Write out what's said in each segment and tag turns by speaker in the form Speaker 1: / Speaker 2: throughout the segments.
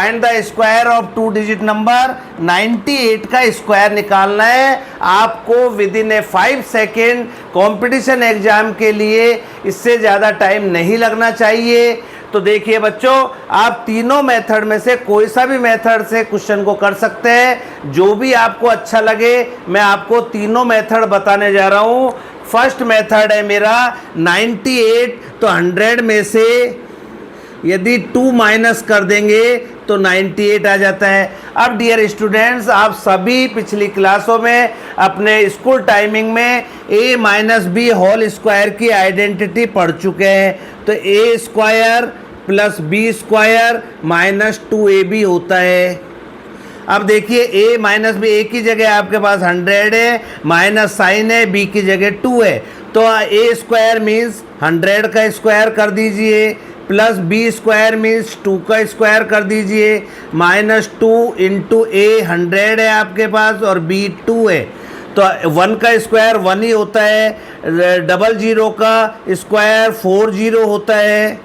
Speaker 1: Find the square of 2 digit number, 98 का square निकालना है आपको with in A 5 second. Competition exam के लिए इससे ज़्यादा टाइम नहीं लगना चाहिए। तो देखिए बच्चों, आप तीनों मेथड में से कोई सा भी मेथड से क्वेश्चन को कर सकते हैं, जो भी आपको अच्छा लगे। मैं आपको तीनों मेथड बताने जा रहा हूँ। फर्स्ट मेथड है मेरा 98, तो 100 में से यदि 2 माइनस कर देंगे तो 98 आ जाता है। अब डियर स्टूडेंट्स, आप सभी पिछली क्लासों में अपने स्कूल टाइमिंग में a minus b whole square की आइडेंटिटी पढ़ चुके हैं। तो a square plus b square minus 2ab होता है। अब देखिए a माइनस बी, a की जगह आपके पास 100 है, माइनस साइन है, b की जगह 2 है, तो a स्क्वायर मीन्स 100 का स्क्वायर कर दीजिए, प्लस बी स्क्वायर मीन्स 2 का स्क्वायर कर दीजिए, माइनस 2 इंटू ए 100 है आपके पास और b 2 है, तो 1 का स्क्वायर 1 ही होता है, 00 का स्क्वायर 40 होता है,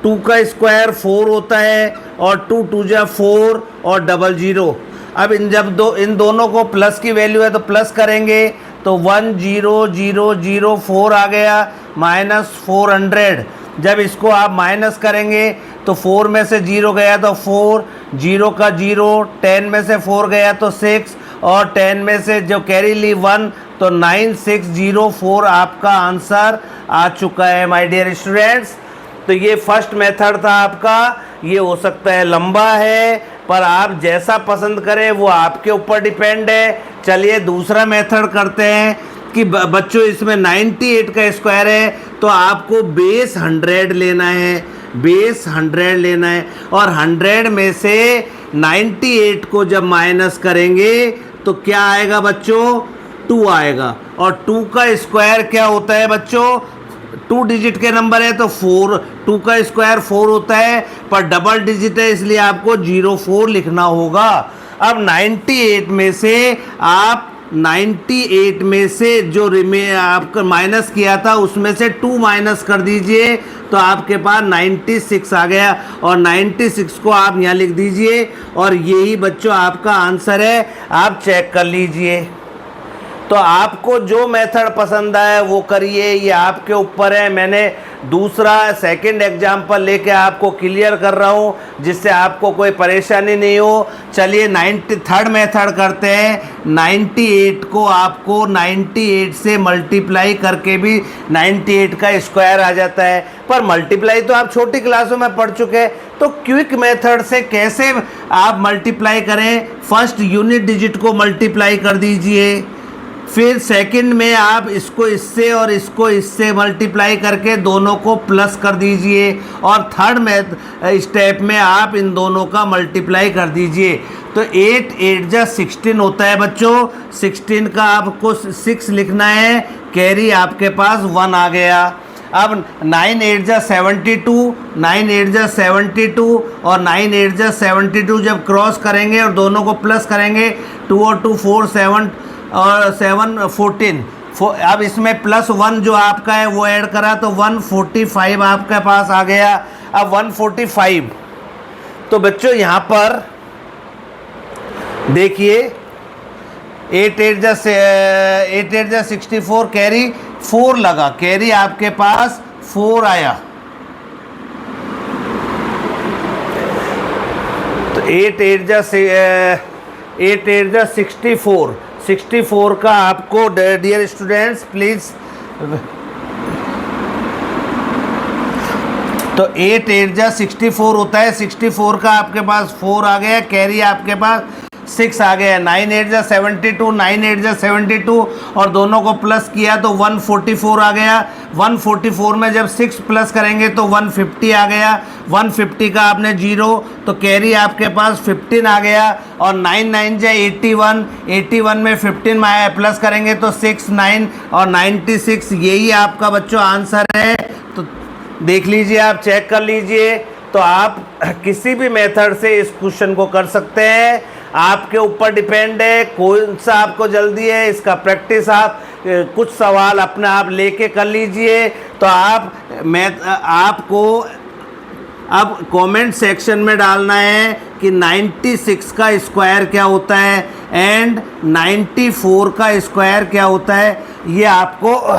Speaker 1: 2 का स्क्वायर 4 होता है और 2 2 जा 4 और 00। अब इन दोनों को प्लस की वैल्यू है तो प्लस करेंगे तो 10004 आ गया, माइनस 400। जब इसको आप माइनस करेंगे तो 4 में से 0 गया तो 4, 0 का 0, 10 में से 4 गया तो 6 और 10 में से जो कैरी ली 1, तो 9604 आपका आंसर आ चुका है माय डियर स्टूडेंट्स। तो ये फर्स्ट मेथड था आपका। ये हो सकता है लंबा है, पर आप जैसा पसंद करें वो आपके ऊपर डिपेंड है। चलिए दूसरा मेथड करते हैं कि बच्चों इसमें 98 का स्क्वायर है तो आपको बेस 100 लेना है, बेस 100 लेना है और 100 में से 98 को जब माइनस करेंगे तो क्या आएगा बच्चों, 2 आएगा। और 2 का स्क्वायर क्या होता है बच्चों, 2 डिजिट के नंबर है तो 4, 2 का स्क्वायर 4 होता है, पर डबल डिजिट है इसलिए आपको 04 लिखना होगा। अब 98 में से आप 98 में से जो आपका माइनस किया था उसमें से 2 माइनस कर दीजिए तो आपके पास 96 आ गया और 96 को आप यहाँ लिख दीजिए और यही बच्चों आपका आंसर है। आप चेक कर लीजिए। तो आपको जो मेथड पसंद आए वो करिए, ये आपके ऊपर है। मैंने दूसरा सेकंड एग्जाम्पल लेके आपको क्लियर कर रहा हूँ जिससे आपको कोई परेशानी नहीं हो। चलिए 93rd मेथड करते हैं। 98 को आपको 98 से मल्टीप्लाई करके भी 98 का स्क्वायर आ जाता है, पर मल्टीप्लाई तो आप छोटी क्लासों में पढ़ चुके हैं। तो क्विक मेथड से कैसे आप मल्टीप्लाई करें, फर्स्ट यूनिट डिजिट को मल्टीप्लाई कर दीजिए, फिर सेकंड में आप इसको इससे और इसको इससे मल्टीप्लाई करके दोनों को प्लस कर दीजिए और थर्ड स्टेप में आप इन दोनों का मल्टीप्लाई कर दीजिए। तो 8 8 जा 16 होता है बच्चों। 16 का आपको 6 लिखना है, कैरी आपके पास 1 आ गया। अब 9 8 जा 72, 9 8 जा 72 और 9 8 जा 72 जब क्रॉस करेंगे और दोनों को प्लस करेंगे 2 और 2 4 7 और 7 14। अब इसमें प्लस 1 जो आपका है वो ऐड करा तो 145 आपके पास आ गया। अब 145, तो बच्चों यहाँ पर देखिए 8 8 जा 64, कैरी 4 लगा, कैरी आपके पास 4 आया। तो 8 8 जा 64, 64 का आपको डियर स्टूडेंट्स प्लीज, तो 8 8 जा 64 होता है। 64 का आपके पास 4 आ गया, कैरी आपके पास 6 आ गया। 9 8 जा 72, 9 8 जा 72 और दोनों को प्लस किया तो 144 आ गया। 144 में जब 6 प्लस करेंगे तो 150 आ गया। 150 का आपने 0 तो कैरी आपके पास 15 आ गया। और 9 9 जा 81, 81 में 15 प्लस करेंगे तो 6 9 और 96, यही आपका बच्चों आंसर है। तो देख लीजिए, आप चेक कर लीजिए। तो आप किसी भी मेथड से इस क्वेश्चन को कर सकते हैं, आपके ऊपर डिपेंड है कौन सा आपको जल्दी है। इसका प्रैक्टिस आप कुछ सवाल अपने आप लेके कर लीजिए तो आपको अब कमेंट सेक्शन में डालना है कि 96 का स्क्वायर क्या होता है एंड 94 का स्क्वायर क्या होता है, ये आपको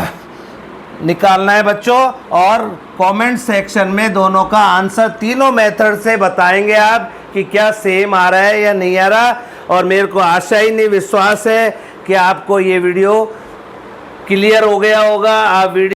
Speaker 1: निकालना है बच्चों। और कमेंट सेक्शन में दोनों का आंसर तीनों मेथड से बताएंगे आप कि क्या सेम आ रहा है या नहीं आ रहा। और मेरे को आशा ही नहीं, विश्वास है कि आपको ये वीडियो क्लियर हो गया होगा। आप वीडियो